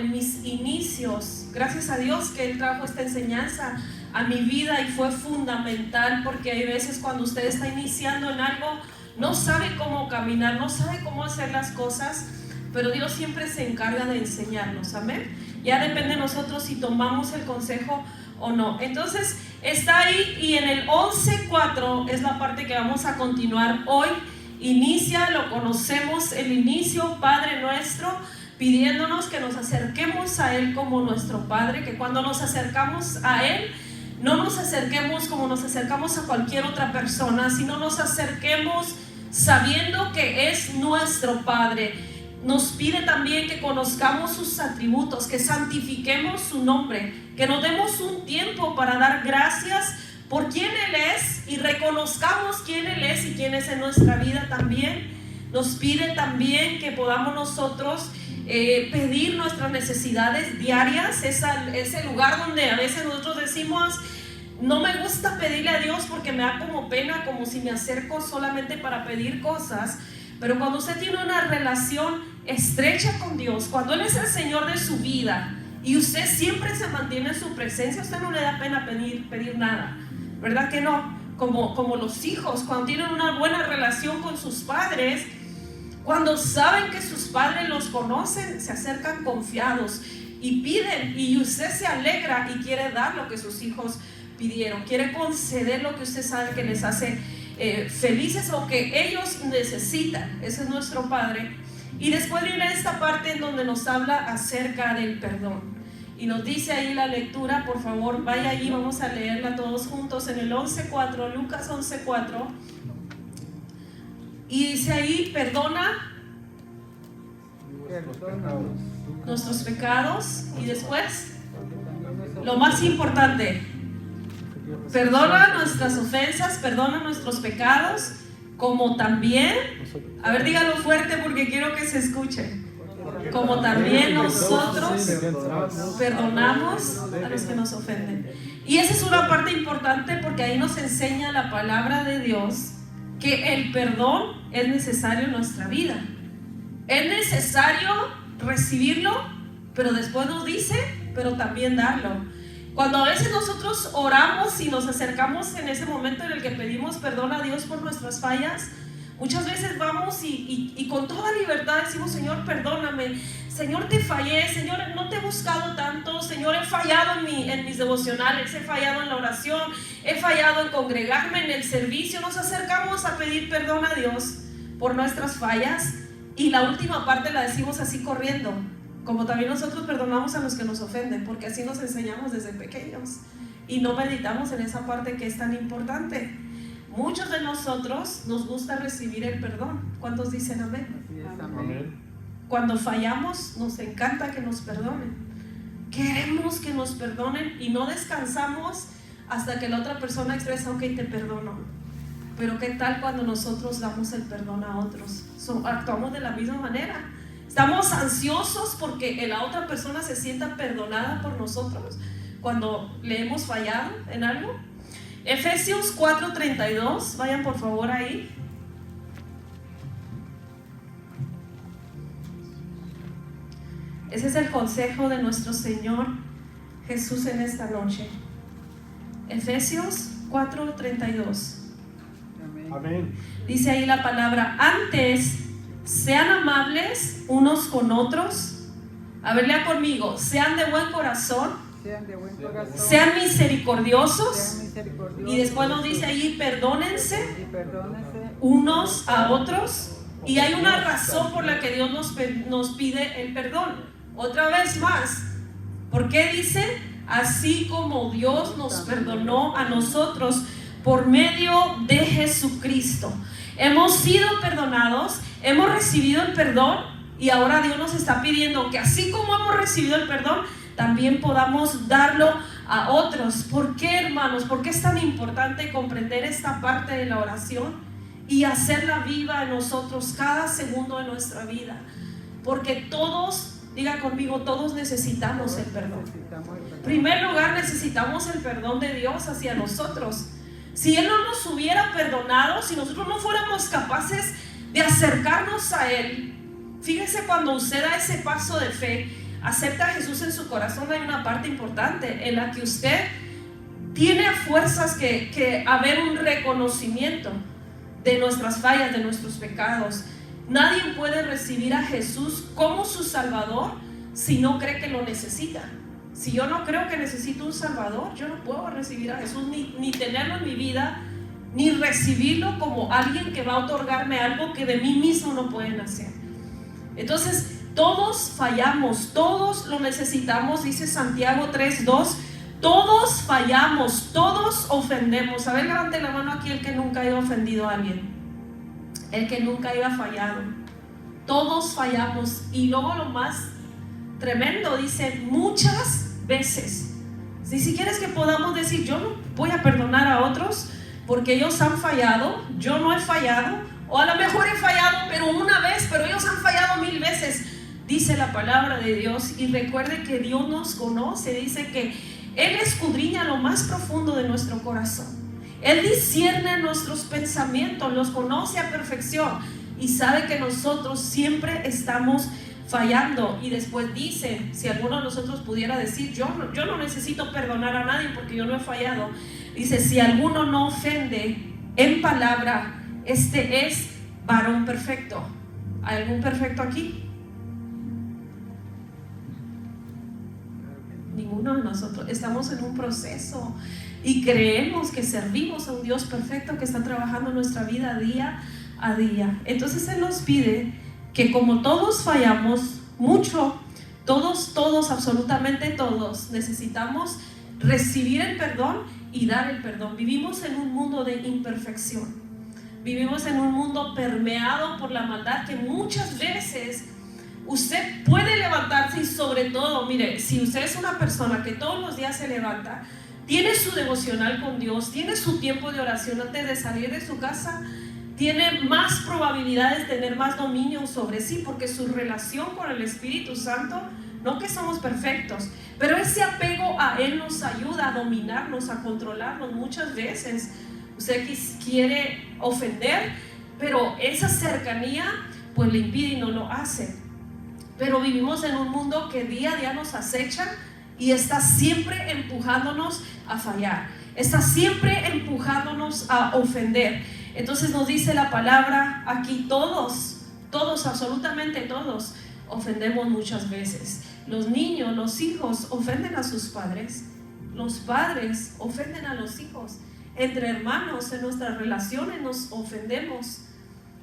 en mis inicios, gracias a Dios que Él trajo esta enseñanza a mi vida y fue fundamental, porque hay veces cuando usted está iniciando en algo, no sabe cómo caminar, no sabe cómo hacer las cosas, pero Dios siempre se encarga de enseñarnos, amén. Ya depende de nosotros si tomamos el consejo o no. Entonces está ahí, y en el 11:4 es la parte que vamos a continuar hoy. Inicia, lo conocemos, el inicio, Padre nuestro, pidiéndonos que nos acerquemos a Él como nuestro Padre, que cuando nos acercamos a Él, no nos acerquemos como nos acercamos a cualquier otra persona, sino nos acerquemos sabiendo que es nuestro Padre. Nos pide también que conozcamos sus atributos, que santifiquemos su nombre, que nos demos un tiempo para dar gracias por quién Él es y reconozcamos quién Él es y quién es en nuestra vida también. Nos pide también que podamos nosotros pedir nuestras necesidades diarias, ese lugar donde a veces nosotros decimos, no me gusta pedirle a Dios porque me da como pena, como si me acerco solamente para pedir cosas. Pero cuando usted tiene una relación estrecha con Dios, cuando Él es el Señor de su vida y usted siempre se mantiene en su presencia, a usted no le da pena pedir nada, ¿verdad que no? Como los hijos, cuando tienen una buena relación con sus padres, cuando saben que sus padres los conocen, se acercan confiados y piden, y usted se alegra y quiere dar lo que sus hijos pidieron, quiere conceder lo que usted sabe que les hace felices o que ellos necesitan. Ese es nuestro Padre. Y después viene esta parte en donde nos habla acerca del perdón, y nos dice ahí la lectura, por favor vaya allí, vamos a leerla todos juntos en el 11:4, Lucas 11:4. Y dice ahí, perdona nuestros pecados, y después, lo más importante, perdona nuestras ofensas, perdona nuestros pecados, como también, a ver, dígalo fuerte porque quiero que se escuche, como también nosotros perdonamos a los que nos ofenden. Y esa es una parte importante, porque ahí nos enseña la palabra de Dios que el perdón es necesario en nuestra vida. Es necesario recibirlo, pero después nos dice, pero también darlo. Cuando a veces nosotros oramos y nos acercamos en ese momento en el que pedimos perdón a Dios por nuestras fallas, muchas veces vamos y con toda libertad decimos, Señor, perdóname, Señor, te fallé, Señor, no te he buscado tanto, Señor, he fallado en mis devocionales, he fallado en la oración, he fallado en congregarme, en el servicio. Nos acercamos a pedir perdón a Dios por nuestras fallas, y la última parte la decimos así corriendo, como también nosotros perdonamos a los que nos ofenden, porque así nos enseñamos desde pequeños y no meditamos en esa parte que es tan importante. Muchos de nosotros nos gusta recibir el perdón. ¿Cuántos dicen amén? Amén. Cuando fallamos, nos encanta que nos perdonen. Queremos que nos perdonen y no descansamos hasta que la otra persona expresa, ok, te perdono. Pero ¿qué tal cuando nosotros damos el perdón a otros? Actuamos de la misma manera. Estamos ansiosos porque la otra persona se sienta perdonada por nosotros cuando le hemos fallado en algo. Efesios 4:32, vayan por favor ahí. Ese es el consejo de nuestro Señor Jesús en esta noche. Efesios 4:32. Amén. Dice ahí la palabra, antes sean amables unos con otros. A ver, lea conmigo, sean de buen corazón, sean misericordiosos, y después nos dice ahí, perdónense unos a otros. Y hay una razón por la que Dios nos pide el perdón. Otra vez más, ¿por qué dice? Así como Dios nos perdonó a nosotros por medio de Jesucristo. Hemos sido perdonados, hemos recibido el perdón, y ahora Dios nos está pidiendo que así como hemos recibido el perdón, también podamos darlo a otros. ¿Por qué, hermanos? ¿Por qué es tan importante comprender esta parte de la oración y hacerla viva en nosotros cada segundo de nuestra vida? Porque todos, diga conmigo, todos necesitamos el perdón. En primer lugar, necesitamos el perdón de Dios hacia nosotros. Si Él no nos hubiera perdonado, si nosotros no fuéramos capaces de acercarnos a Él, fíjese, cuando usted da ese paso de fe, acepta a Jesús en su corazón, hay una parte importante en la que usted tiene a fuerzas que haber un reconocimiento de nuestras fallas, de nuestros pecados. Nadie puede recibir a Jesús como su Salvador si no cree que lo necesita. Si yo no creo que necesito un Salvador, yo no puedo recibir a Jesús, ni tenerlo en mi vida, ni recibirlo como alguien que va a otorgarme algo que de mí mismo no pueden hacer. Entonces, todos fallamos, todos lo necesitamos, dice Santiago 3:2. Todos fallamos, todos ofendemos. A ver, levante la mano aquí el que nunca haya ofendido a alguien, el que nunca haya fallado. Todos fallamos. Y luego lo más tremendo, dice muchas veces. Si quieres que podamos decir, yo no voy a perdonar a otros porque ellos han fallado, yo no he fallado, o a lo mejor he fallado pero una vez, pero ellos han fallado 1000 veces, dice la palabra de Dios. Y recuerde que Dios nos conoce, dice que Él escudriña lo más profundo de nuestro corazón. Él discierne nuestros pensamientos, los conoce a perfección y sabe que nosotros siempre estamos fallando. Y después dice, si alguno de nosotros pudiera decir, yo no necesito perdonar a nadie porque yo no he fallado, dice, si alguno no ofende en palabra, este es varón perfecto. ¿Hay algún perfecto aquí? Ninguno de nosotros. Estamos en un proceso y creemos que servimos a un Dios perfecto que está trabajando en nuestra vida día a día. Entonces Él nos pide que, como todos fallamos mucho, todos, absolutamente todos, necesitamos recibir el perdón y dar el perdón. Vivimos en un mundo de imperfección, vivimos en un mundo permeado por la maldad, que muchas veces usted puede levantarse. Y sobre todo, mire, si usted es una persona que todos los días se levanta, tiene su devocional con Dios, tiene su tiempo de oración antes de salir de su casa, tiene más probabilidades de tener más dominio sobre sí, porque su relación con el Espíritu Santo, no que somos perfectos, pero ese apego a Él nos ayuda a dominarnos, a controlarnos. Muchas veces usted quiere ofender, pero esa cercanía pues le impide y no lo hace. Pero vivimos en un mundo que día a día nos acecha y está siempre empujándonos a fallar, está siempre empujándonos a ofender. Entonces nos dice la palabra aquí, todos, absolutamente todos, ofendemos muchas veces. Los niños, los hijos ofenden a sus padres, los padres ofenden a los hijos, entre hermanos, en nuestras relaciones nos ofendemos.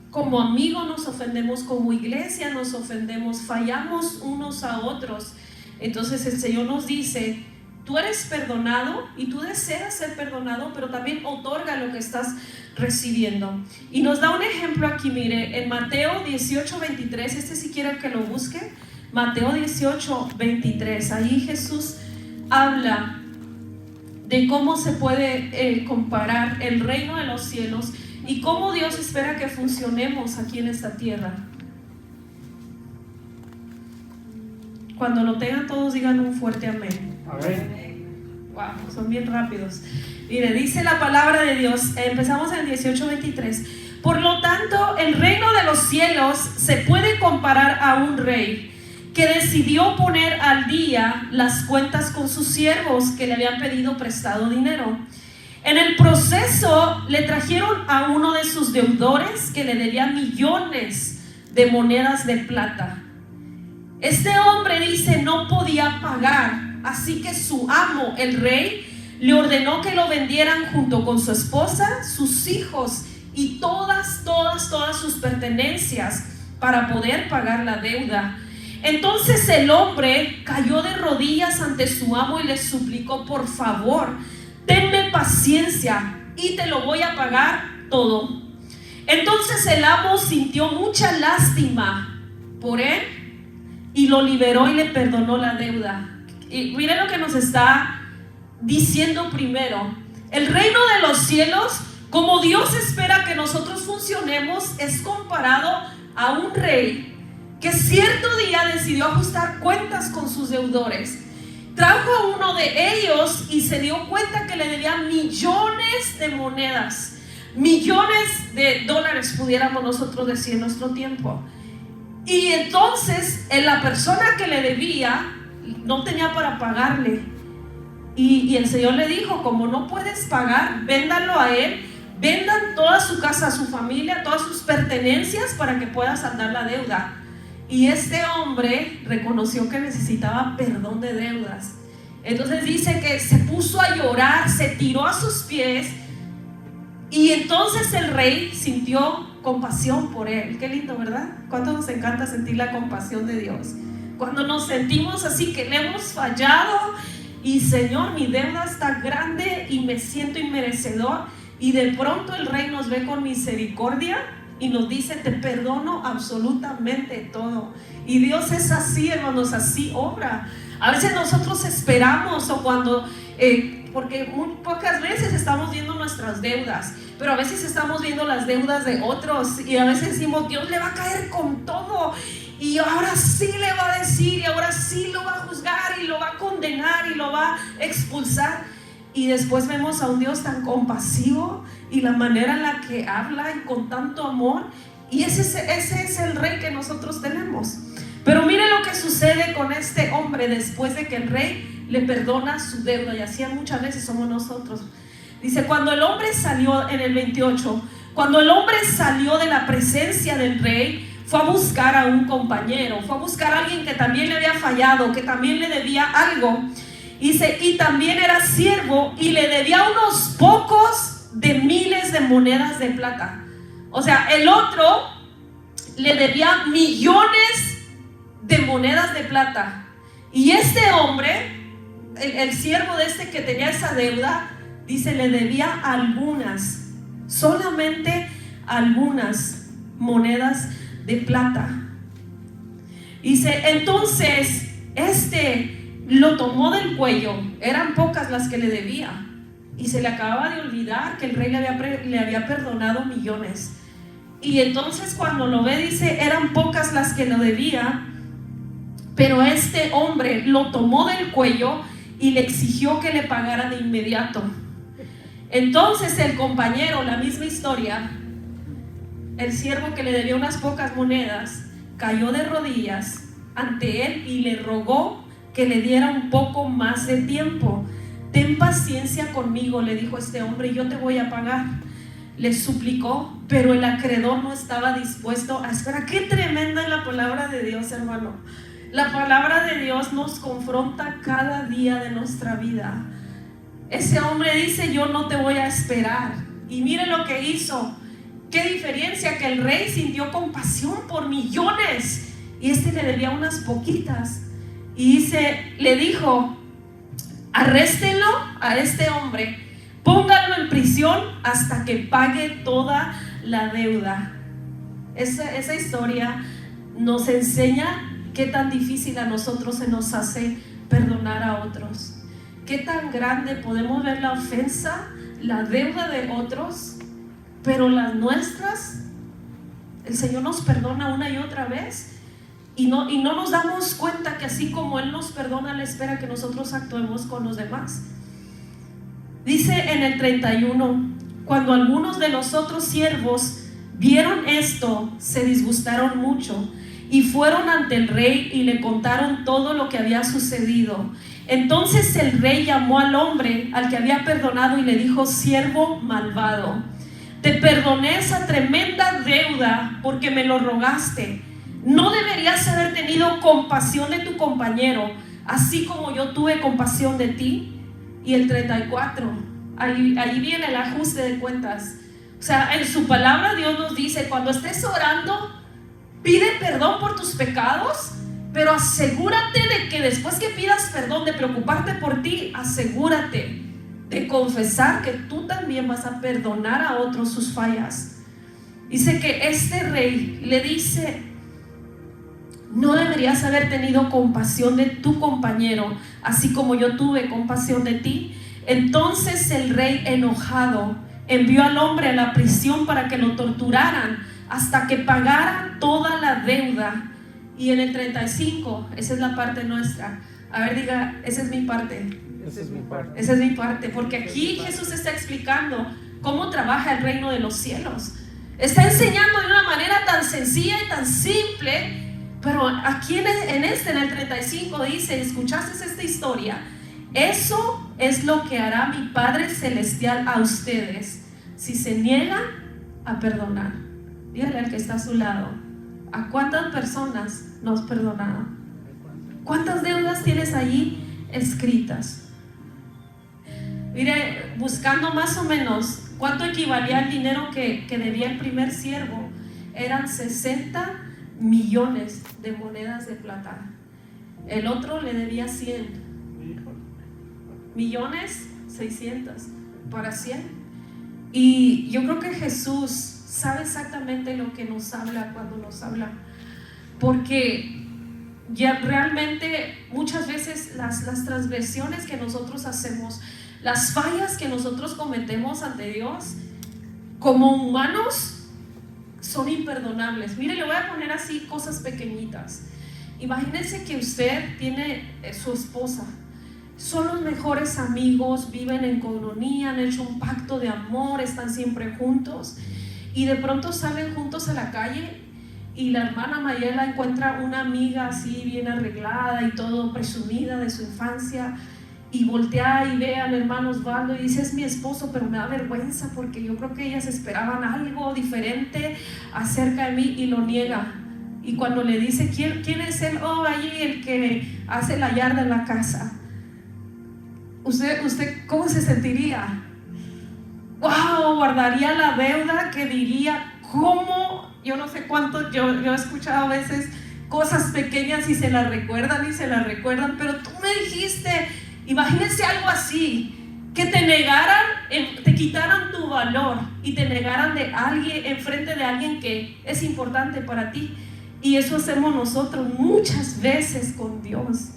Como amigos nos ofendemos, como iglesia nos ofendemos, fallamos unos a otros. Entonces el Señor nos dice, tú eres perdonado y tú deseas ser perdonado, pero también otorga lo que estás recibiendo. Y nos da un ejemplo aquí, mire, en Mateo 18:23, si quieren que lo busquen, Mateo 18:23, ahí Jesús habla de cómo se puede comparar el reino de los cielos y cómo Dios espera que funcionemos aquí en esta tierra. Cuando lo tengan todos, digan un fuerte amén. Amén. Wow, son bien rápidos. Mire, dice la palabra de Dios, empezamos en el 18:23. Por lo tanto, el reino de los cielos se puede comparar a un rey que decidió poner al día las cuentas con sus siervos que le habían pedido prestado dinero. En el proceso le trajeron a uno de sus deudores que le debía millones de monedas de plata. Este hombre, dice, no podía pagar, así que su amo, el rey, le ordenó que lo vendieran junto con su esposa, sus hijos y todas sus pertenencias para poder pagar la deuda. Entonces el hombre cayó de rodillas ante su amo y le suplicó, por favor, tenme paciencia y te lo voy a pagar todo. Entonces el amo sintió mucha lástima por él y lo liberó y le perdonó la deuda. Y miren lo que nos está diciendo primero. El reino de los cielos, como Dios espera que nosotros funcionemos, es comparado a un rey que cierto día decidió ajustar cuentas con sus deudores. Trajo a uno de ellos y se dio cuenta que le debía millones de monedas, millones de dólares, pudiéramos nosotros decir en nuestro tiempo. Y entonces la persona que le debía no tenía para pagarle. Y el Señor le dijo: como no puedes pagar, véndanlo a él, vendan toda su casa, su familia, todas sus pertenencias para que pueda saldar la deuda. Y este hombre reconoció que necesitaba perdón de deudas. Entonces dice que se puso a llorar, se tiró a sus pies, y entonces el rey sintió compasión por él. Qué lindo, ¿verdad? ¿Cuánto nos encanta sentir la compasión de Dios? Cuando nos sentimos así que le hemos fallado y Señor, mi deuda está grande y me siento inmerecedor, y de pronto el rey nos ve con misericordia y nos dice: te perdono absolutamente todo. Y Dios es así, hermanos, así obra. A veces nosotros esperamos, o cuando porque muy pocas veces estamos viendo nuestras deudas, pero a veces estamos viendo las deudas de otros, y a veces decimos: Dios le va a caer con todo, y ahora sí le va a decir, y ahora sí lo va a juzgar, y lo va a condenar, y lo va a expulsar. Y después vemos a un Dios tan compasivo, y la manera en la que habla, y con tanto amor. Y ese es el rey que nosotros tenemos. Pero mire lo que sucede con este hombre después de que el rey le perdona su deuda, y así muchas veces somos nosotros. Dice: cuando el hombre salió, en el 28, cuando el hombre salió de la presencia del rey, fue a buscar a un compañero, fue a buscar a alguien que también le había fallado, que también le debía algo. Dice: y también era siervo y le debía unos pocos de miles de monedas de plata. O sea, el otro le debía millones de monedas de plata, y este hombre, el siervo de este que tenía esa deuda, dice, le debía algunas, solamente algunas monedas de plata. Dice: entonces este lo tomó del cuello, eran pocas las que le debía, y se le acababa de olvidar que el rey le había perdonado millones. Y entonces cuando lo ve, dice: eran pocas las que lo debía, pero este hombre lo tomó del cuello y le exigió que le pagara de inmediato. Entonces el compañero, la misma historia, el siervo que le debía unas pocas monedas, cayó de rodillas ante él y le rogó que le diera un poco más de tiempo. Ten paciencia conmigo, le dijo este hombre, y yo te voy a pagar. Le suplicó, pero el acreedor no estaba dispuesto a esperar. Qué tremenda es la palabra de Dios, hermano. La palabra de Dios nos confronta cada día de nuestra vida. Ese hombre dice: yo no te voy a esperar. Y mire lo que hizo. Qué diferencia, que el rey sintió compasión por millones y este le debía unas poquitas. Y dice, le dijo: arréstenlo a este hombre, pónganlo en prisión hasta que pague toda la deuda. Esa historia nos enseña qué tan difícil a nosotros se nos hace perdonar a otros. Qué tan grande podemos ver la ofensa, la deuda de otros, pero las nuestras, el Señor nos perdona una y otra vez, y no nos damos cuenta que así como Él nos perdona, Él espera que nosotros actuemos con los demás. Dice en el 31: cuando algunos de los otros siervos vieron esto, se disgustaron mucho y fueron ante el rey y le contaron todo lo que había sucedido. Entonces el rey llamó al hombre al que había perdonado y le dijo: siervo malvado, te perdoné esa tremenda deuda porque me lo rogaste. ¿No deberías haber tenido compasión de tu compañero, así como yo tuve compasión de ti? Y el 34, ahí viene el ajuste de cuentas. O sea, en su palabra Dios nos dice: cuando estés orando, pide perdón por tus pecados, pero asegúrate de que después que pidas perdón, de preocuparte por ti, asegúrate de confesar que tú también vas a perdonar a otros sus fallas. Dice que este rey le dice: no deberías haber tenido compasión de tu compañero, así como yo tuve compasión de ti. Entonces el rey, enojado, envió al hombre a la prisión para que lo torturaran hasta que pagara toda la deuda. Y en el 35, esa es la parte nuestra. A ver, diga: esa es mi parte. Esa es mi parte. Esa es mi parte, porque aquí Jesús está explicando cómo trabaja el reino de los cielos. Está enseñando de una manera tan sencilla y tan simple Pero aquí en el 35 dice, ¿escuchaste esta historia? Eso es lo que hará mi Padre Celestial a ustedes si se niegan a perdonar. Dígale al que está a su lado, ¿a cuántas personas no has perdonado? ¿Cuántas deudas tienes allí escritas? Mire, buscando más o menos cuánto equivalía el dinero que debía el primer siervo, eran 60 millones de monedas de plata. El otro le debía 100 millones, 600 para 100. Y yo creo que Jesús sabe exactamente lo que nos habla cuando nos habla, porque ya realmente muchas veces las transgresiones que nosotros hacemos, las fallas que nosotros cometemos ante Dios como humanos son imperdonables. Mire, le voy a poner así cosas pequeñitas. Imagínense que usted tiene su esposa, son los mejores amigos, viven en coinonía, han hecho un pacto de amor, están siempre juntos, y de pronto salen juntos a la calle y la hermana Mayela encuentra una amiga así bien arreglada y todo, presumida de su infancia, y voltea y ve al hermano Osvaldo y dice: es mi esposo, pero me da vergüenza porque yo creo que ellas esperaban algo diferente acerca de mí, y lo niega. Y cuando le dice ¿quién es él? Oh, allí el que hace la yarda en la casa. ¿Usted cómo se sentiría? ¡Wow! Guardaría la deuda, que diría, ¿cómo? Yo no sé cuánto, yo he escuchado a veces cosas pequeñas y se las recuerdan, pero tú me dijiste, imagínense algo así, que te negaran, te quitaran tu valor y te negaran de alguien, enfrente de alguien que es importante para ti. Y eso hacemos nosotros muchas veces con Dios.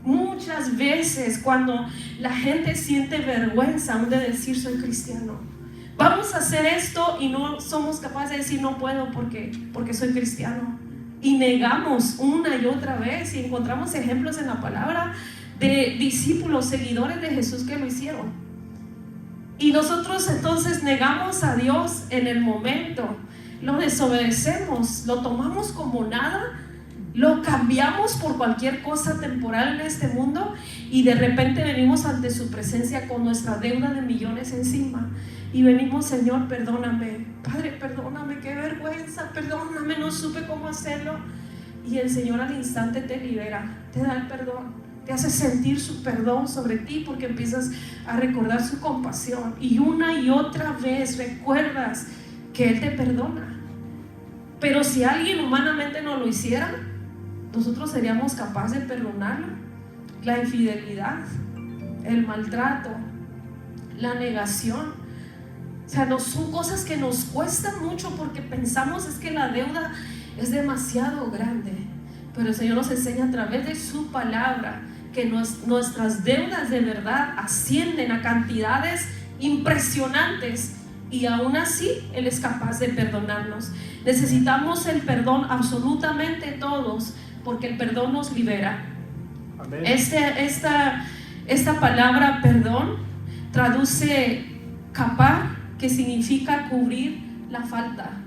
Muchas veces cuando la gente siente vergüenza aún de decir soy cristiano, vamos a hacer esto y no somos capaces de decir no puedo porque soy cristiano, y negamos una y otra vez, y encontramos ejemplos en la palabra de discípulos, seguidores de Jesús que lo hicieron. Y nosotros entonces negamos a Dios en el momento, lo desobedecemos, lo tomamos como nada, lo cambiamos por cualquier cosa temporal en este mundo, y de repente venimos ante su presencia con nuestra deuda de millones encima y venimos: Señor, perdóname, Padre, perdóname, qué vergüenza, perdóname, no supe cómo hacerlo. Y el Señor al instante te libera, te da el perdón, te hace sentir su perdón sobre ti, porque empiezas a recordar su compasión, y una y otra vez recuerdas que Él te perdona. Pero si alguien humanamente no lo hiciera, nosotros seríamos capaces de perdonarlo. La infidelidad, el maltrato, la negación, o sea, no son cosas que nos cuestan mucho porque pensamos es que la deuda es demasiado grande. Pero el Señor nos enseña a través de su palabra que nuestras deudas de verdad ascienden a cantidades impresionantes, y aún así Él es capaz de perdonarnos. Necesitamos el perdón absolutamente todos, porque el perdón nos libera. Amén. Esta palabra perdón traduce kapar, que significa cubrir la falta,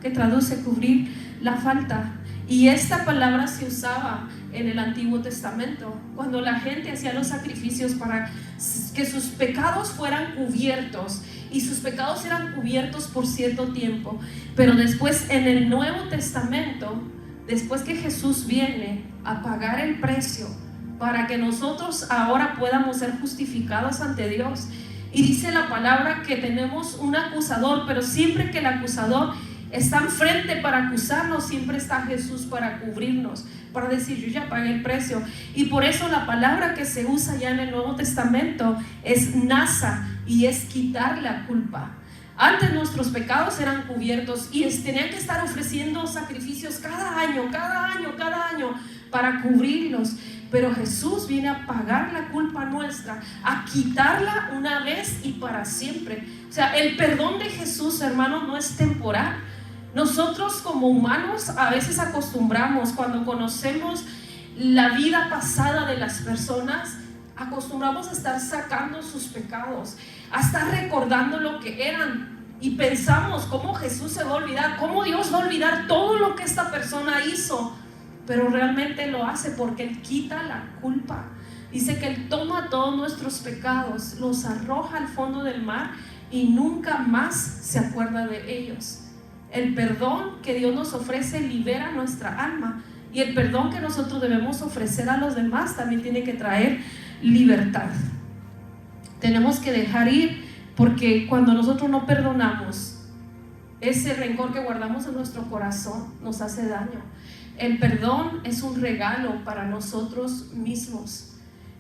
y esta palabra se usaba en el Antiguo Testamento cuando la gente hacía los sacrificios para que sus pecados fueran cubiertos, y sus pecados eran cubiertos por cierto tiempo. Pero después en el Nuevo Testamento, después que Jesús viene a pagar el precio para que nosotros ahora podamos ser justificados ante Dios, y dice la palabra que tenemos un acusador, pero siempre que el acusador está enfrente para acusarnos, siempre está Jesús para cubrirnos, para decir yo ya pagué el precio. Y por eso la palabra que se usa ya en el Nuevo Testamento es nasa, y es quitar la culpa. Antes nuestros pecados eran cubiertos y tenían que estar ofreciendo sacrificios cada año para cubrirlos. Pero Jesús viene a pagar la culpa nuestra, a quitarla una vez y para siempre. O sea, el perdón de Jesús, hermanos, no es temporal. Nosotros como humanos a veces acostumbramos, cuando conocemos la vida pasada de las personas, acostumbramos a estar sacando sus pecados, a estar recordando lo que eran, y pensamos cómo Jesús se va a olvidar, cómo Dios va a olvidar todo lo que esta persona hizo. pero realmente lo hace porque Él quita la culpa. Dice que Él toma todos nuestros pecados, los arroja al fondo del mar y nunca más se acuerda de ellos. El perdón que Dios nos ofrece libera nuestra alma, y el perdón que nosotros debemos ofrecer a los demás también tiene que traer libertad. Tenemos que dejar ir, porque cuando nosotros no perdonamos, ese rencor que guardamos en nuestro corazón nos hace daño. El perdón es un regalo para nosotros mismos.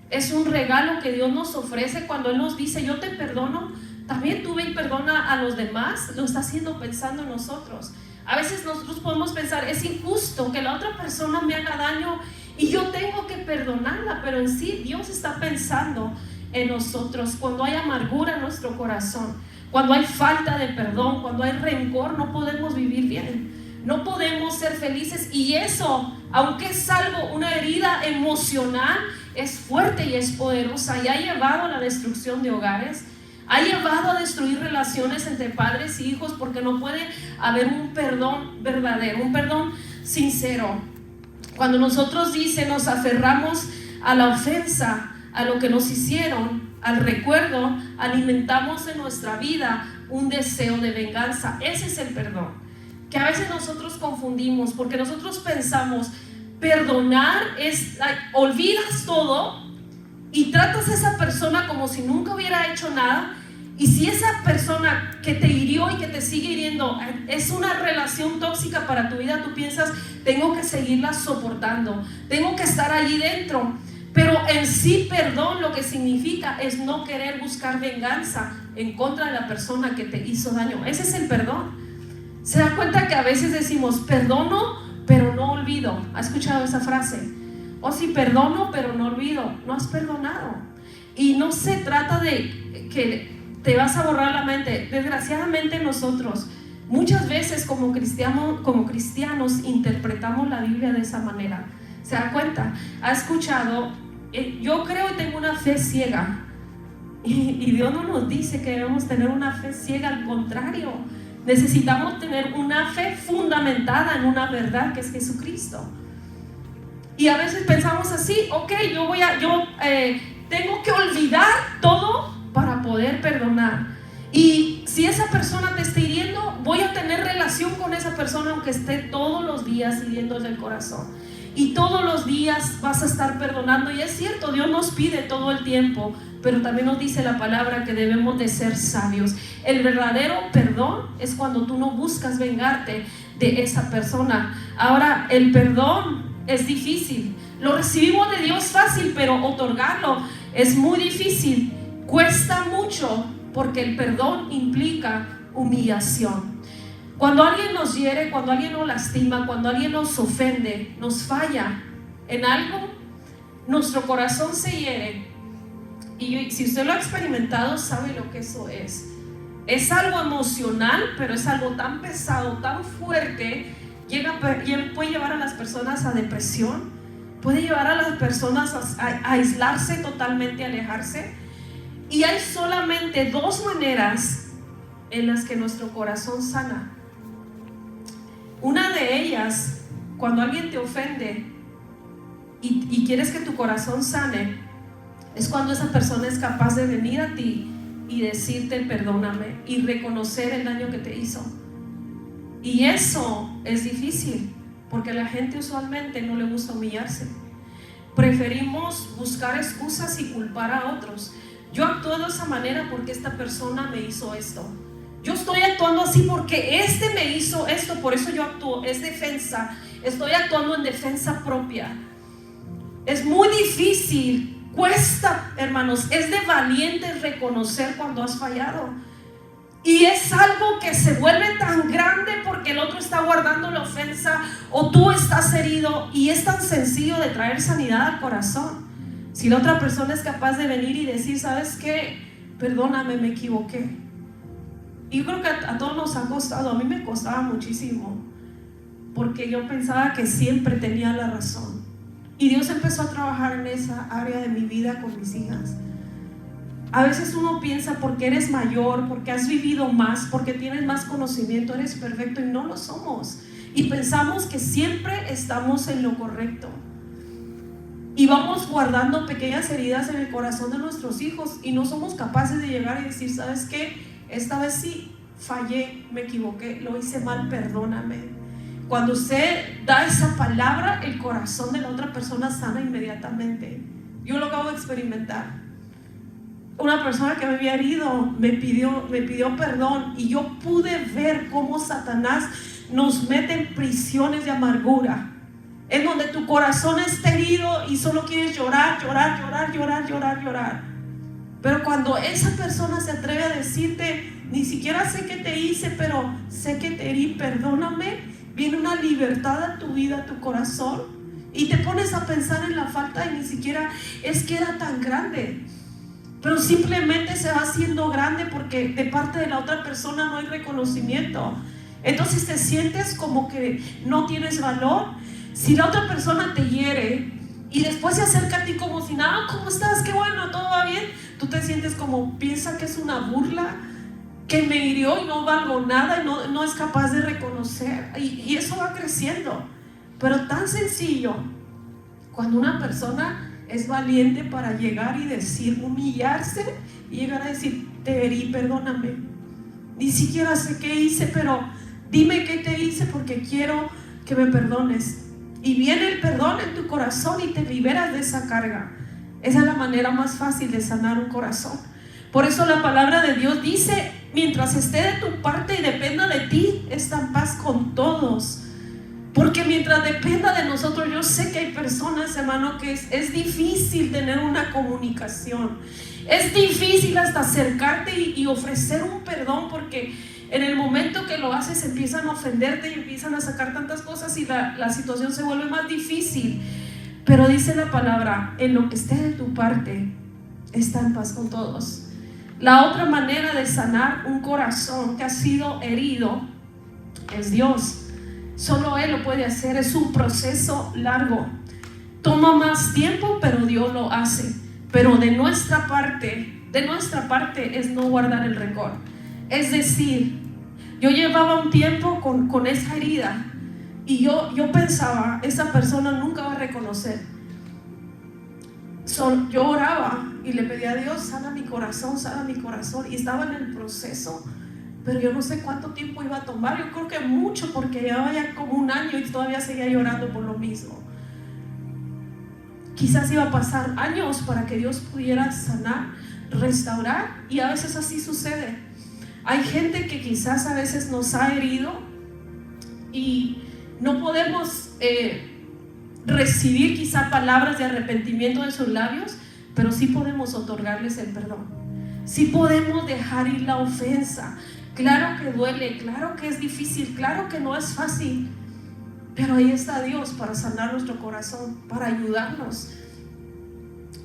Es un regalo que Dios nos ofrece cuando Él nos dice: yo te perdono, también tú ve y perdona a los demás. Lo está haciendo pensando en nosotros. A veces nosotros podemos pensar: es injusto que la otra persona me haga daño y yo tengo que perdonarla, pero en sí Dios está pensando en nosotros. Cuando hay amargura en nuestro corazón, cuando hay falta de perdón, cuando hay rencor, no podemos vivir bien, no podemos ser felices. Y eso, aunque es algo, una herida emocional, es fuerte y es poderosa, y ha llevado a la destrucción de hogares, ha llevado a destruir relaciones entre padres y hijos, porque no puede haber un perdón verdadero, un perdón sincero. Cuando nosotros nos aferramos a la ofensa, a lo que nos hicieron, al recuerdo, alimentamos en nuestra vida un deseo de venganza. Ese es el perdón, que a veces nosotros confundimos, porque nosotros pensamos: perdonar es, olvidas todo y tratas a esa persona como si nunca hubiera hecho nada. Y si esa persona que te hirió y que te sigue hiriendo es una relación tóxica para tu vida, tú piensas: tengo que seguirla soportando, tengo que estar allí dentro. Pero en sí, perdón lo que significa es no querer buscar venganza en contra de la persona que te hizo daño. Ese es el perdón. Se da cuenta que a veces decimos: perdono pero no olvido. ¿Ha escuchado esa frase? O si perdono pero no olvido. No has perdonado. Y no se trata de que te vas a borrar la mente. Desgraciadamente nosotros muchas veces como cristianos interpretamos la Biblia de esa manera. ¿Se da cuenta? ¿Ha escuchado? Yo creo y tengo una fe ciega. Y Dios no nos dice que debemos tener una fe ciega. Al contrario, necesitamos tener una fe fundamentada en una verdad, que es Jesucristo. Y a veces pensamos así: ok, yo tengo que olvidar todo para poder perdonar. Y si esa persona te está hiriendo, voy a tener relación con esa persona aunque esté todos los días hiriéndole el corazón. Y todos los días vas a estar perdonando. Y es cierto, Dios nos pide todo el tiempo, pero también nos dice la palabra que debemos de ser sabios. El verdadero perdón es cuando tú no buscas vengarte de esa persona. Ahora, el perdón es difícil. Lo recibimos de Dios fácil, pero otorgarlo es muy difícil. Cuesta mucho, porque el perdón implica humillación. Cuando alguien nos hiere, cuando alguien nos lastima, cuando alguien nos ofende, nos falla en algo, nuestro corazón se hiere. Y si usted lo ha experimentado, sabe lo que eso es. Es algo emocional, pero es algo tan pesado, tan fuerte, puede llevar a las personas a depresión, puede llevar a las personas a aislarse totalmente, a alejarse. Y hay solamente dos maneras en las que nuestro corazón sana. Una de ellas, cuando alguien te ofende y quieres que tu corazón sane, es cuando esa persona es capaz de venir a ti y decirte: perdóname, y reconocer el daño que te hizo. Y eso es difícil, porque a la gente usualmente no le gusta humillarse. Preferimos buscar excusas y culpar a otros. Yo actúo de esa manera porque esta persona me hizo esto. Yo estoy actuando así porque este me hizo esto, por eso yo actúo. Es defensa. Estoy actuando en defensa propia. Es muy difícil, cuesta, hermanos, es de valientes reconocer cuando has fallado. Y es algo que se vuelve tan grande porque el otro está guardando la ofensa o tú estás herido, y es tan sencillo de traer sanidad al corazón. Si la otra persona es capaz de venir y decir: ¿sabes qué? Perdóname, me equivoqué. Y yo creo que a todos nos ha costado. A mí me costaba muchísimo, porque yo pensaba que siempre tenía la razón. Y Dios empezó a trabajar en esa área de mi vida con mis hijas. A veces uno piensa porque eres mayor, porque has vivido más, porque tienes más conocimiento, eres perfecto, y no lo somos. y pensamos que siempre estamos en lo correcto. Y vamos guardando pequeñas heridas en el corazón de nuestros hijos y no somos capaces de llegar y decir, ¿sabes qué? Esta vez sí fallé, me equivoqué, lo hice mal, perdóname. Cuando usted da esa palabra, el corazón de la otra persona sana inmediatamente. Yo lo acabo de experimentar. Una persona que me había herido me pidió perdón y yo pude ver cómo Satanás nos mete en prisiones de amargura, en donde tu corazón está herido y solo quieres llorar. Pero cuando esa persona se atreve a decirte, ni siquiera sé qué te hice, pero sé que te herí, perdóname, viene una libertad a tu vida, a tu corazón, y te pones a pensar en la falta y ni siquiera es que era tan grande, pero simplemente se va haciendo grande porque de parte de la otra persona no hay reconocimiento. Entonces te sientes como que no tienes valor. Si la otra persona te hiere y después se acerca a ti como si nada, ¿cómo estás? Qué bueno, todo va bien. Tú te sientes como, piensa que es una burla, que me hirió y no valgo nada y no es capaz de reconocer. Y eso va creciendo. Pero tan sencillo, cuando una persona es valiente para llegar y decir, humillarse y llegar a decir, te herí, perdóname. Ni siquiera sé qué hice, pero dime qué te hice porque quiero que me perdones. Y viene el perdón en tu corazón y te liberas de esa carga. Esa es la manera más fácil de sanar un corazón. Por eso la palabra de Dios dice, mientras esté de tu parte y dependa de ti, está en paz con todos. Porque mientras dependa de nosotros, yo sé que hay personas, hermano, que es difícil tener una comunicación. Es difícil hasta acercarte y ofrecer un perdón, porque en el momento que lo haces empiezan a ofenderte y empiezan a sacar tantas cosas y la situación se vuelve más difícil. Pero dice la palabra, en lo que esté de tu parte, está en paz con todos. La otra manera de sanar un corazón que ha sido herido es Dios. Solo Él lo puede hacer. Es un proceso largo, toma más tiempo, pero Dios lo hace. Pero de nuestra parte es no guardar el rencor. Es decir, yo llevaba un tiempo con esa herida y yo pensaba, esa persona nunca va a reconocer. Yo oraba y le pedía a Dios, sana mi corazón, y estaba en el proceso, pero yo no sé cuánto tiempo iba a tomar. Yo creo que mucho, porque llevaba ya como un año y todavía seguía llorando por lo mismo. Quizás iba a pasar años para que Dios pudiera sanar, restaurar, y a veces así sucede. Hay gente que quizás a veces nos ha herido y no podemos recibir quizá palabras de arrepentimiento de sus labios, pero sí podemos otorgarles el perdón. Sí podemos dejar ir la ofensa. Claro que duele, claro que es difícil, claro que no es fácil, pero ahí está Dios para sanar nuestro corazón, para ayudarnos.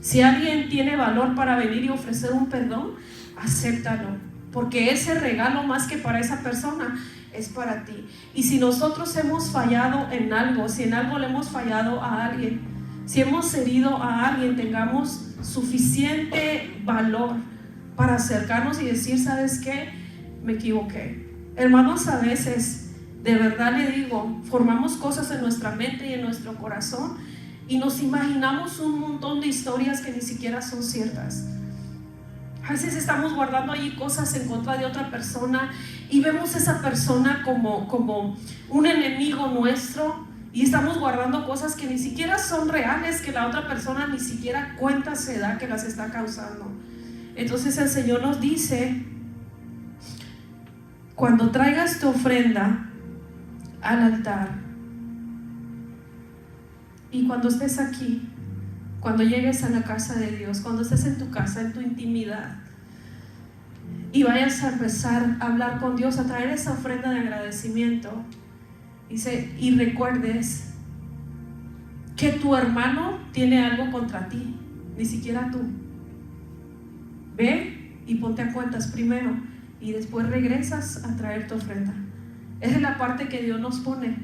Si alguien tiene valor para venir y ofrecer un perdón, acéptalo, porque ese regalo, más que para esa persona, es para ti. Y si nosotros hemos fallado en algo, si en algo le hemos fallado a alguien, si hemos herido a alguien, tengamos suficiente valor para acercarnos y decir, ¿sabes qué? Me equivoqué. Hermanos, a veces, de verdad le digo, formamos cosas en nuestra mente y en nuestro corazón y nos imaginamos un montón de historias que ni siquiera son ciertas. A veces estamos guardando allí cosas en contra de otra persona y vemos a esa persona como un enemigo nuestro, y estamos guardando cosas que ni siquiera son reales, que la otra persona ni siquiera cuenta se da que las está causando. Entonces el Señor nos dice, cuando traigas tu ofrenda al altar y cuando estés aquí, cuando llegues a la casa de Dios, cuando estés en tu casa, en tu intimidad, y vayas a empezar a hablar con Dios, a traer esa ofrenda de agradecimiento, dice, y recuerdes que tu hermano tiene algo contra ti, ni siquiera tú. Ve y ponte a cuentas primero y después regresas a traer tu ofrenda. Esa es la parte que Dios nos pone,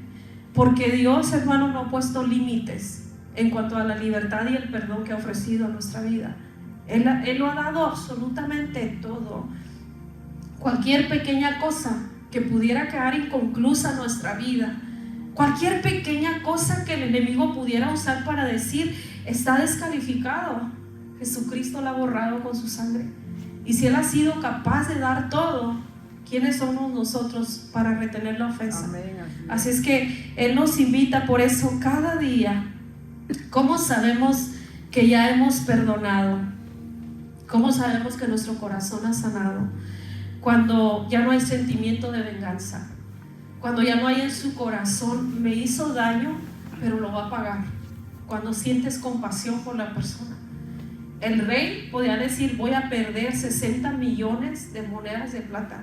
porque Dios, hermano, no ha puesto límites en cuanto a la libertad y el perdón que ha ofrecido a nuestra vida. Él lo ha dado absolutamente todo. Cualquier pequeña cosa que pudiera quedar inconclusa en nuestra vida, Cualquier pequeña cosa que el enemigo pudiera usar para decir, está descalificado. Jesucristo la ha borrado con su sangre. Y si Él ha sido capaz de dar todo, ¿quiénes somos nosotros para retener la ofensa? Amén. Así es que Él nos invita por eso cada día. ¿Cómo sabemos que ya hemos perdonado? ¿Cómo sabemos que nuestro corazón ha sanado? Cuando ya no hay sentimiento de venganza. Cuando ya no hay en su corazón, me hizo daño, pero lo va a pagar. Cuando sientes compasión por la persona. El rey podía decir, voy a perder 60 millones de monedas de plata,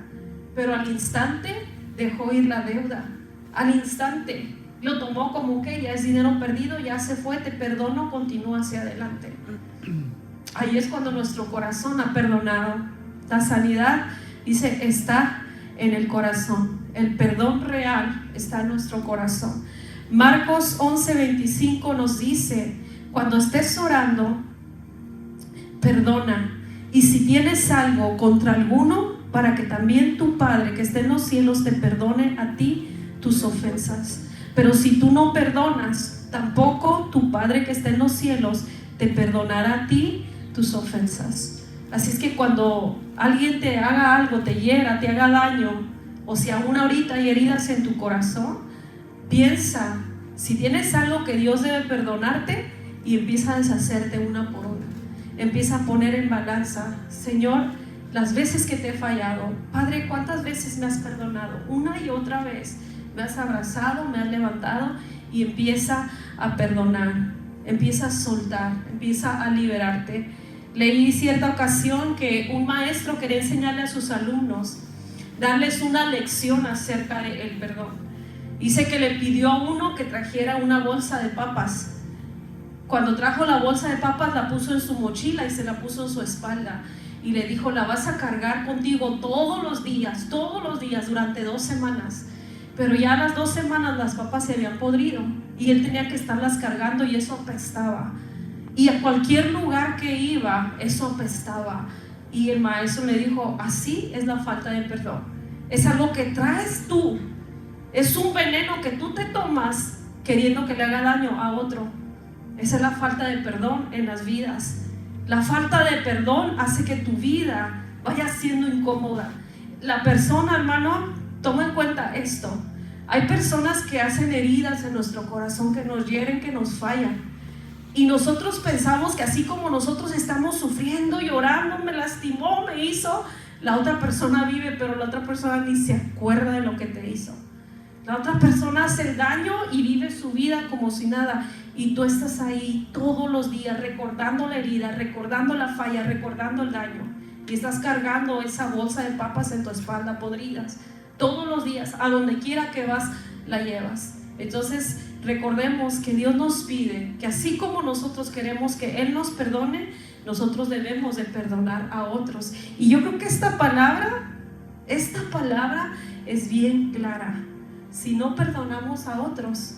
pero al instante dejó ir la deuda. Al instante lo tomó como que ya es dinero perdido, ya se fue, te perdono, continúa hacia adelante. Ahí es cuando nuestro corazón ha perdonado. La sanidad, dice, está en el corazón. El perdón real está en nuestro corazón. Marcos 11:25 nos dice, cuando estés orando, perdona, y si tienes algo contra alguno, para que también tu Padre que esté en los cielos te perdone a ti tus ofensas. Pero si tú no perdonas, tampoco tu Padre que está en los cielos te perdonará a ti tus ofensas. Así es que cuando alguien te haga algo, te hiera, te haga daño, o si aún ahorita hay heridas en tu corazón, piensa si tienes algo que Dios debe perdonarte y empieza a deshacerte una por una. Empieza a poner en balanza, Señor, las veces que te he fallado, Padre, ¿cuántas veces me has perdonado? Una y otra vez me has abrazado, me has levantado, y empieza a perdonar, empieza a soltar, empieza a liberarte. Leí cierta ocasión que un maestro quería enseñarle a sus alumnos, darles una lección acerca del perdón. Dice que le pidió a uno que trajera una bolsa de papas. Cuando trajo la bolsa de papas, la puso en su mochila y se la puso en su espalda. Y le dijo, la vas a cargar contigo todos los días, durante 2 semanas. Pero ya a las 2 semanas las papas se habían podrido y él tenía que estarlas cargando y eso apestaba. Y a cualquier lugar que iba, eso apestaba. Y el maestro le dijo, así es la falta de perdón. Es algo que traes tú. Es un veneno que tú te tomas queriendo que le haga daño a otro. Esa es la falta de perdón en las vidas. La falta de perdón hace que tu vida vaya siendo incómoda. La persona, hermano, toma en cuenta esto. Hay personas que hacen heridas en nuestro corazón, que nos hieren, que nos fallan. Y nosotros pensamos que así como nosotros estamos sufriendo, llorando, me lastimó, me hizo, la otra persona vive, pero la otra persona ni se acuerda de lo que te hizo. La otra persona hace el daño y vive su vida como si nada. Y tú estás ahí todos los días recordando la herida, recordando la falla, recordando el daño. Y estás cargando esa bolsa de papas en tu espalda podridas. Todos los días, a donde quiera que vas, la llevas. Entonces, recordemos que Dios nos pide que así como nosotros queremos que Él nos perdone, nosotros debemos de perdonar a otros. Y yo creo que esta palabra es bien clara. Si no perdonamos a otros,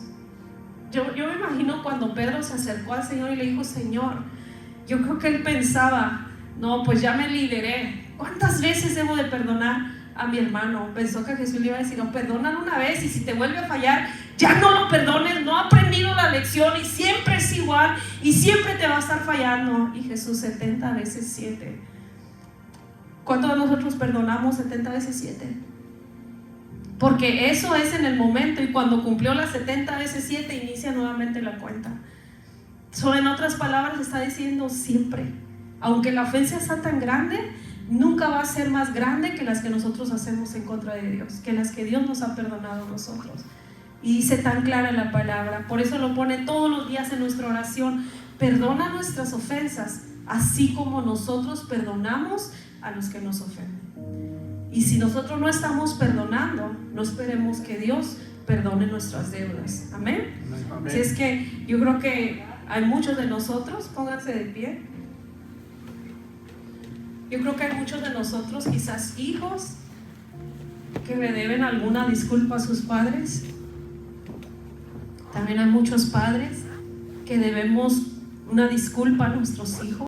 yo me imagino cuando Pedro se acercó al Señor y le dijo, Señor, yo creo que él pensaba, no, pues ya me liberé, ¿cuántas veces debo de perdonar a mi hermano? Pensó que Jesús le iba a decir, no, perdónalo una vez y si te vuelve a fallar, ya no lo perdones, no ha aprendido la lección y siempre es igual y siempre te va a estar fallando. Y Jesús, 70 veces 7. ¿Cuántos de nosotros perdonamos 70 veces 7? Porque eso es en el momento, y cuando cumplió las 70 veces 7 inicia nuevamente la cuenta. En otras palabras está diciendo siempre, aunque la ofensa sea tan grande, nunca va a ser más grande que las que nosotros hacemos en contra de Dios, que las que Dios nos ha perdonado a nosotros. Y dice tan clara la palabra, por eso lo pone todos los días en nuestra oración: perdona nuestras ofensas, así como nosotros perdonamos a los que nos ofenden. Y si nosotros no estamos perdonando, no esperemos que Dios perdone nuestras deudas. Amén. Amén. Así es que yo creo que hay muchos de nosotros, pónganse de pie. Yo creo que hay muchos de nosotros, quizás hijos, que le deben alguna disculpa a sus padres. También hay muchos padres que debemos una disculpa a nuestros hijos.